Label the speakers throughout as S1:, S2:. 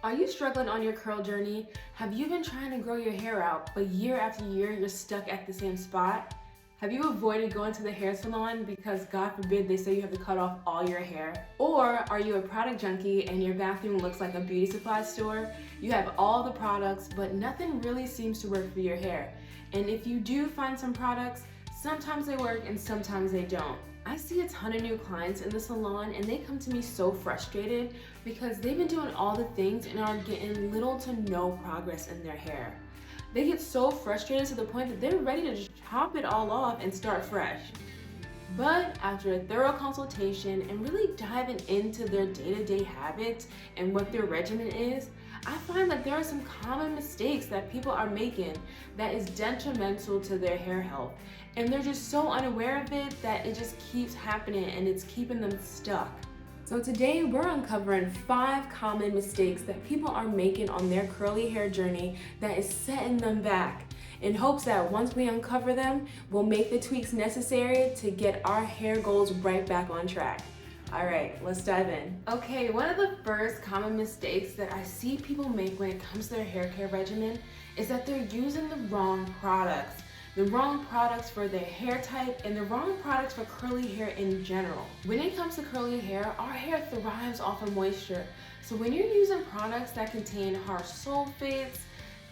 S1: Are you struggling on your curl journey? Have you been trying to grow your hair out, but year after year you're stuck at the same spot? Have you avoided going to the hair salon because God forbid they say you have to cut off all your hair? Or are you a product junkie and your bathroom looks like a beauty supply store? You have all the products, but nothing really seems to work for your hair. And if you do find some products, sometimes they work and sometimes they don't. I see a ton of new clients in the salon and they come to me so frustrated because they've been doing all the things and are getting little to no progress in their hair. They get so frustrated to the point that they're ready to just chop it all off and start fresh. But after a thorough consultation and really diving into their day-to-day habits and what their regimen is, I find that there are some common mistakes that people are making that is detrimental to their hair health. And they're just so unaware of it that it just keeps happening and it's keeping them stuck. So today we're uncovering 5 common mistakes that people are making on their curly hair journey that is setting them back, in hopes that once we uncover them, we'll make the tweaks necessary to get our hair goals right back on track. All right, let's dive in. Okay, one of the first common mistakes that I see people make when it comes to their hair care regimen is that they're using the wrong products. The wrong products for their hair type and the wrong products for curly hair in general. When it comes to curly hair, our hair thrives off of moisture. So when you're using products that contain harsh sulfates,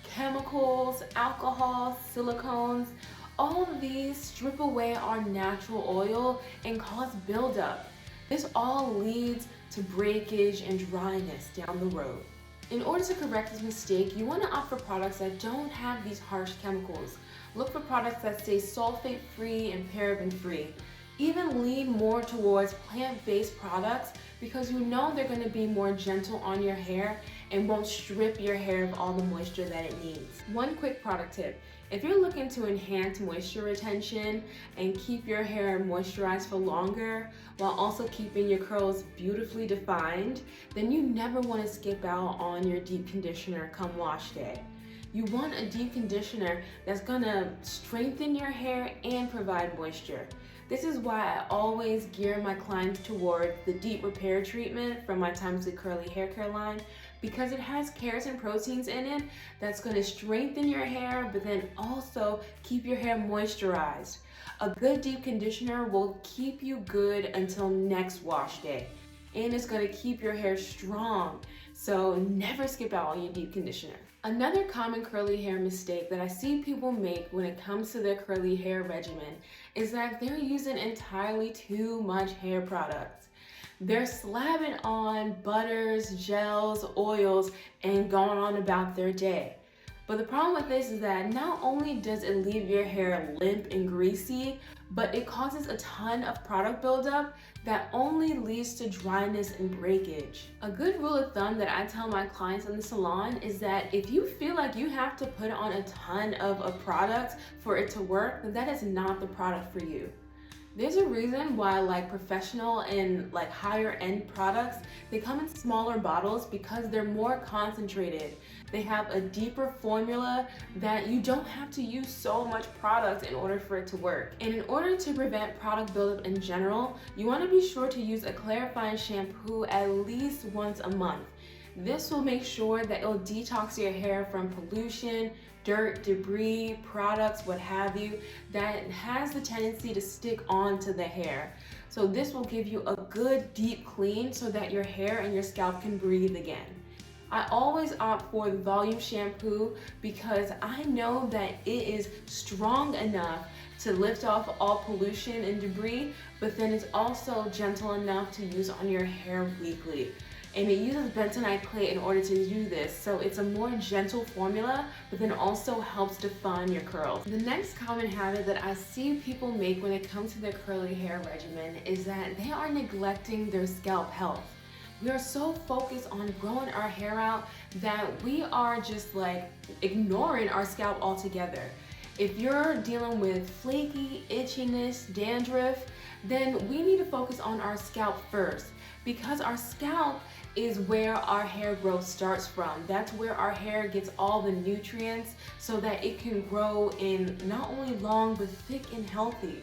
S1: chemicals, alcohol, silicones, all of these strip away our natural oil and cause buildup. This all leads to breakage and dryness down the road. In order to correct this mistake, you want to opt for products that don't have these harsh chemicals. Look for products that stay sulfate-free and paraben-free. Even lean more towards plant-based products because you know they're going to be more gentle on your hair and won't strip your hair of all the moisture that it needs. One quick product tip. If you're looking to enhance moisture retention and keep your hair moisturized for longer while also keeping your curls beautifully defined, then you never want to skip out on your deep conditioner come wash day. You want a deep conditioner that's gonna strengthen your hair and provide moisture. This is why I always gear my clients toward the deep repair treatment from my Timelessly Curly hair care line, because it has keratin proteins in it that's gonna strengthen your hair but then also keep your hair moisturized. A good deep conditioner will keep you good until next wash day, and it's gonna keep your hair strong. So never skip out on your deep conditioner. Another common curly hair mistake that I see people make when it comes to their curly hair regimen is that they're using entirely too much hair products. They're slapping on butters, gels, oils, and going on about their day. But the problem with this is that not only does it leave your hair limp and greasy, but it causes a ton of product buildup that only leads to dryness and breakage. A good rule of thumb that I tell my clients in the salon is that if you feel like you have to put on a ton of a product for it to work, then that is not the product for you. There's a reason why professional and higher end products, they come in smaller bottles because they're more concentrated. They have a deeper formula that you don't have to use so much product in order for it to work. And in order to prevent product buildup in general, you want to be sure to use a clarifying shampoo at least once a month. This will make sure that it'll detox your hair from pollution, dirt, debris, products, what have you, that has the tendency to stick onto the hair. So this will give you a good deep clean so that your hair and your scalp can breathe again. I always opt for the volume shampoo because I know that it is strong enough to lift off all pollution and debris, but then it's also gentle enough to use on your hair weekly. And it uses bentonite clay in order to do this, so it's a more gentle formula, but then also helps define your curls. The next common habit that I see people make when it comes to their curly hair regimen is that they are neglecting their scalp health. We are so focused on growing our hair out that we are just ignoring our scalp altogether. If you're dealing with flaky, itchiness, dandruff, then we need to focus on our scalp first, because our scalp is where our hair growth starts from. That's where our hair gets all the nutrients so that it can grow in not only long but thick and healthy.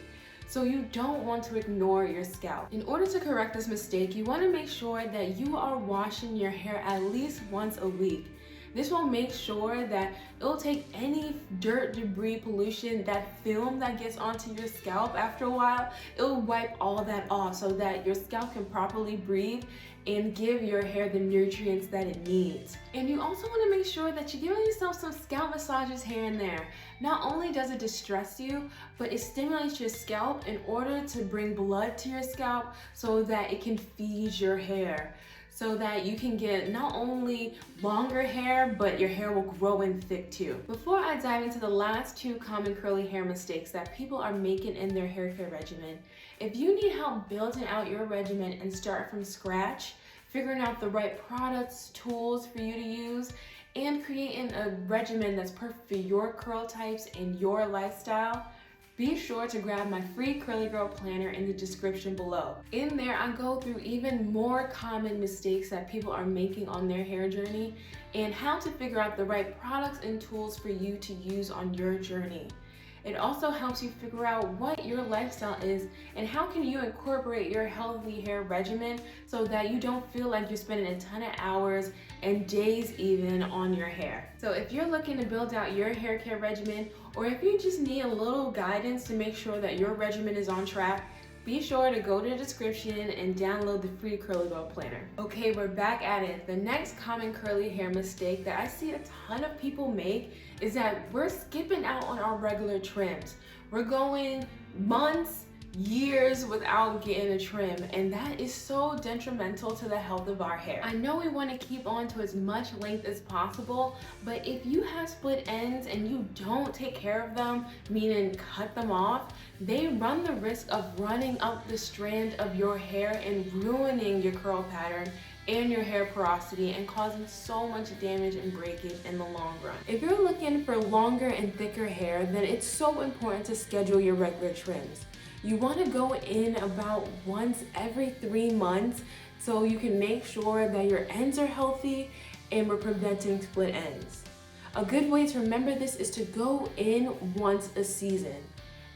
S1: So you don't want to ignore your scalp. In order to correct this mistake, you want to make sure that you are washing your hair at least once a week. This will make sure that it'll take any dirt, debris, pollution, that film that gets onto your scalp after a while, it'll wipe all that off so that your scalp can properly breathe and give your hair the nutrients that it needs. And you also want to make sure that you're giving yourself some scalp massages here and there. Not only does it distress you, but it stimulates your scalp in order to bring blood to your scalp so that it can feed your hair, so that you can get not only longer hair, but your hair will grow in thick too. Before I dive into the last 2 common curly hair mistakes that people are making in their hair care regimen, if you need help building out your regimen and start from scratch, figuring out the right products, tools for you to use, and creating a regimen that's perfect for your curl types and your lifestyle, be sure to grab my free Curly Girl Planner in the description below. In there, I go through even more common mistakes that people are making on their hair journey and how to figure out the right products and tools for you to use on your journey. It also helps you figure out what your lifestyle is and how can you incorporate your healthy hair regimen so that you don't feel like you're spending a ton of hours and days even on your hair. So if you're looking to build out your hair care regimen, or if you just need a little guidance to make sure that your regimen is on track, be sure to go to the description and download the free Curly Girl Planner. Okay, we're back at it. The next common curly hair mistake that I see a ton of people make is that we're skipping out on our regular trims. We're going months, years without getting a trim, and that is so detrimental to the health of our hair. I know we want to keep on to as much length as possible, but if you have split ends and you don't take care of them, meaning cut them off, they run the risk of running up the strand of your hair and ruining your curl pattern and your hair porosity and causing so much damage and breakage in the long run. If you're looking for longer and thicker hair, then it's so important to schedule your regular trims. You want to go in about once every 3 months so you can make sure that your ends are healthy and we're preventing split ends. A good way to remember this is to go in once a season.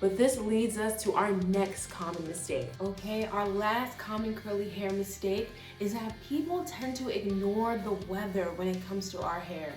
S1: But this leads us to our next common mistake. Okay, our last common curly hair mistake is that people tend to ignore the weather when it comes to our hair.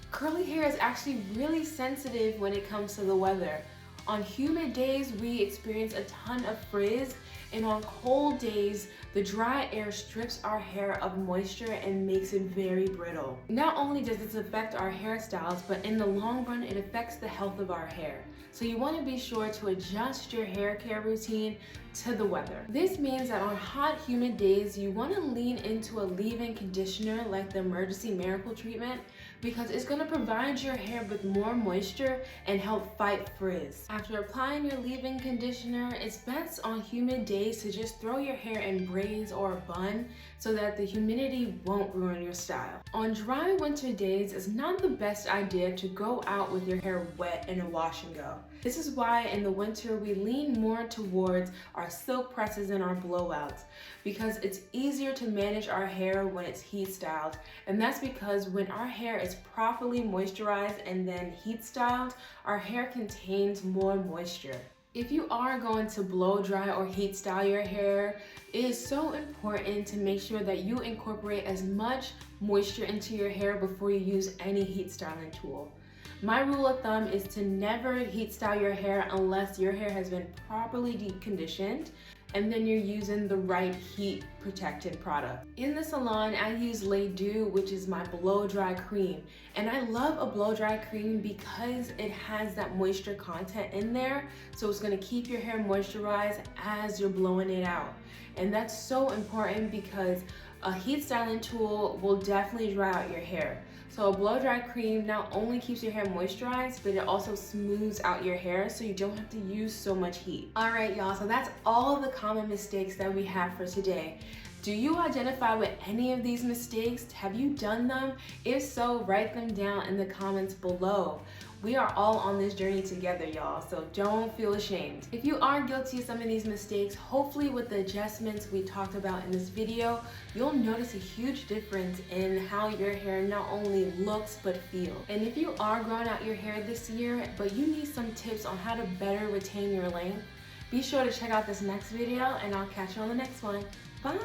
S1: Curly hair is actually really sensitive when it comes to the weather. On humid days, we experience a ton of frizz, and on cold days, the dry air strips our hair of moisture and makes it very brittle. Not only does this affect our hairstyles, but in the long run, it affects the health of our hair. So you want to be sure to adjust your hair care routine to the weather. This means that on hot, humid days, you want to lean into a leave-in conditioner like the Emergency Miracle Treatment because it's going to provide your hair with more moisture and help fight frizz. After applying your leave-in conditioner, it's best on humid days to just throw your hair in braids or a bun so that the humidity won't ruin your style. On dry winter days, it's not the best idea to go out with your hair wet in a wash and go. This is why in the winter we lean more towards our silk presses and our blowouts because it's easier to manage our hair when it's heat styled, and that's because when our hair is properly moisturized and then heat styled, our hair contains more moisture. If you are going to blow dry or heat style your hair, it is so important to make sure that you incorporate as much moisture into your hair before you use any heat styling tool. My rule of thumb is to never heat style your hair unless your hair has been properly deep conditioned and then you're using the right heat protected product. In the salon, I use Lay Dew, which is my blow dry cream. And I love a blow dry cream because it has that moisture content in there. So it's gonna keep your hair moisturized as you're blowing it out. And that's so important because a heat styling tool will definitely dry out your hair. So a blow dry cream not only keeps your hair moisturized, but it also smooths out your hair so you don't have to use so much heat. All right, y'all, so that's all the common mistakes that we have for today. Do you identify with any of these mistakes? Have you done them? If so, write them down in the comments below. We are all on this journey together, y'all, so don't feel ashamed. If you are guilty of some of these mistakes, hopefully with the adjustments we talked about in this video, you'll notice a huge difference in how your hair not only looks but feels. And if you are growing out your hair this year, but you need some tips on how to better retain your length, Be sure to check out this next video and I'll catch you on the next one. Bye!